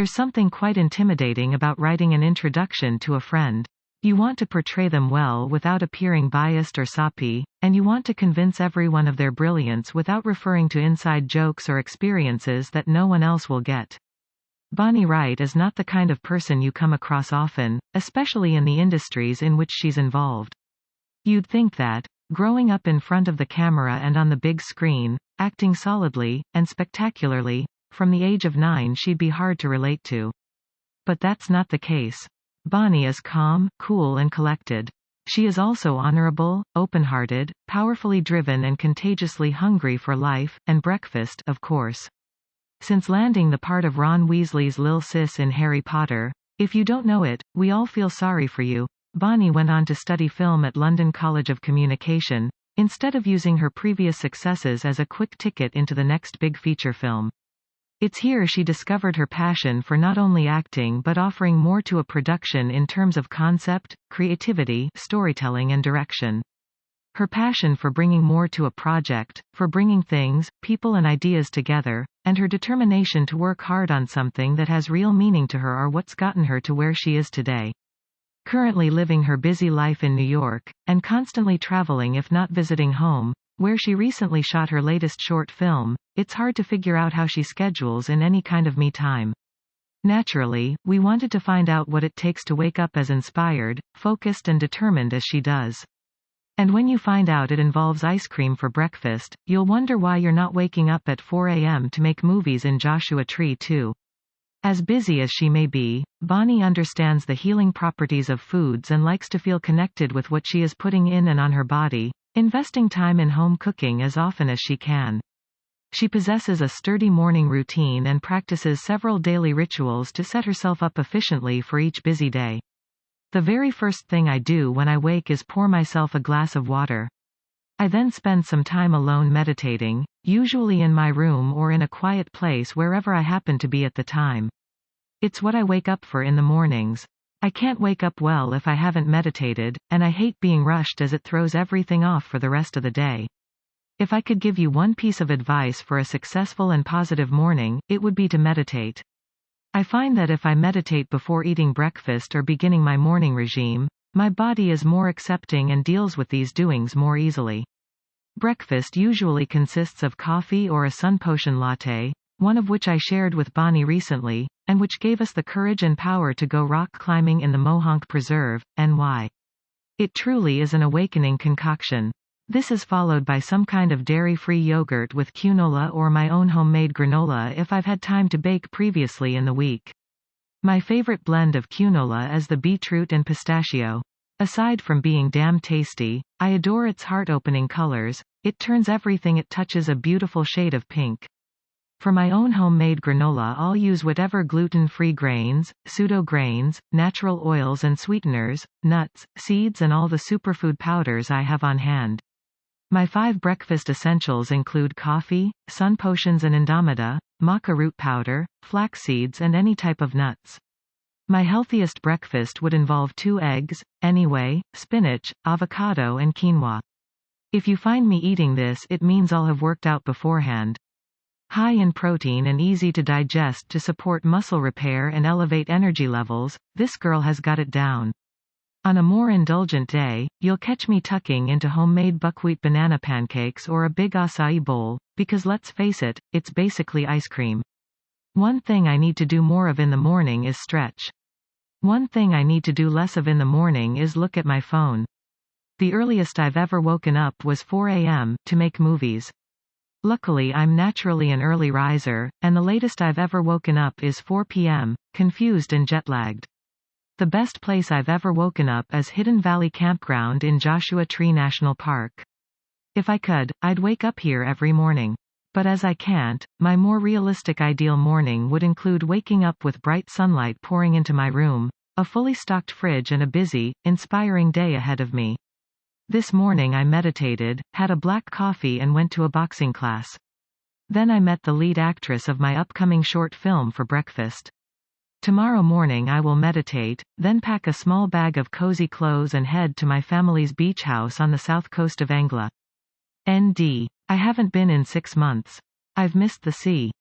There's something quite intimidating about writing an introduction to a friend. You want to portray them well without appearing biased or soppy, and you want to convince everyone of their brilliance without referring to inside jokes or experiences that no one else will get. Bonnie Wright is not the kind of person you come across often, especially in the industries in which she's involved. You'd think that, growing up in front of the camera and on the big screen, acting solidly, and spectacularly, from the age of 9 she'd be hard to relate to. But that's not the case. Bonnie is calm, cool and collected. She is also honorable, open-hearted, powerfully driven and contagiously hungry for life, and breakfast, of course. Since landing the part of Ron Weasley's Lil Sis in Harry Potter, if you don't know it, we all feel sorry for you. Bonnie went on to study film at London College of Communication, instead of using her previous successes as a quick ticket into the next big feature film. It's here she discovered her passion for not only acting but offering more to a production in terms of concept, creativity, storytelling and direction. Her passion for bringing more to a project, for bringing things, people and ideas together, and her determination to work hard on something that has real meaning to her are what's gotten her to where she is today. Currently living her busy life in New York, and constantly traveling if not visiting home, where she recently shot her latest short film, it's hard to figure out how she schedules in any kind of me time. Naturally, we wanted to find out what it takes to wake up as inspired, focused and determined as she does. And when you find out it involves ice cream for breakfast, you'll wonder why you're not waking up at 4 a.m. to make movies in Joshua Tree too. As busy as she may be, Bonnie understands the healing properties of foods and likes to feel connected with what she is putting in and on her body, investing time in home cooking as often as she can. She possesses a sturdy morning routine and practices several daily rituals to set herself up efficiently for each busy day. The very first thing I do when I wake is pour myself a glass of water. I then spend some time alone meditating, usually in my room or in a quiet place wherever I happen to be at the time. It's what I wake up for in the mornings. I can't wake up well if I haven't meditated, and I hate being rushed as it throws everything off for the rest of the day. If I could give you one piece of advice for a successful and positive morning, it would be to meditate. I find that if I meditate before eating breakfast or beginning my morning regime, my body is more accepting and deals with these doings more easily. Breakfast usually consists of coffee or a sun potion latte, one of which I shared with Bonnie recently, and which gave us the courage and power to go rock climbing in the Mohonk Preserve, NY. It truly is an awakening concoction. This is followed by some kind of dairy-free yogurt with Qnola or my own homemade granola if I've had time to bake previously in the week. My favorite blend of Qnola is the beetroot and pistachio. Aside from being damn tasty, I adore its heart-opening colors. It turns everything it touches a beautiful shade of pink. For my own homemade granola I'll use whatever gluten-free grains, pseudo-grains, natural oils and sweeteners, nuts, seeds and all the superfood powders I have on hand. My 5 breakfast essentials include coffee, sun potions and indomida, maca root powder, flax seeds and any type of nuts. My healthiest breakfast would involve 2 eggs, anyway, spinach, avocado and quinoa. If you find me eating this it means I'll have worked out beforehand. High in protein and easy to digest to support muscle repair and elevate energy levels, this girl has got it down. On a more indulgent day, you'll catch me tucking into homemade buckwheat banana pancakes or a big acai bowl, because let's face it, it's basically ice cream. One thing I need to do more of in the morning is stretch. One thing I need to do less of in the morning is look at my phone. The earliest I've ever woken up was 4 a.m. to make movies. Luckily I'm naturally an early riser, and the latest I've ever woken up is 4 p.m., confused and jet-lagged. The best place I've ever woken up is Hidden Valley Campground in Joshua Tree National Park. If I could, I'd wake up here every morning. But as I can't, my more realistic ideal morning would include waking up with bright sunlight pouring into my room, a fully stocked fridge and a busy, inspiring day ahead of me. This morning I meditated, had a black coffee and went to a boxing class. Then I met the lead actress of my upcoming short film for breakfast. Tomorrow morning I will meditate, then pack a small bag of cozy clothes and head to my family's beach house on the south coast of Angla. ND. I haven't been in 6 months. I've missed the sea.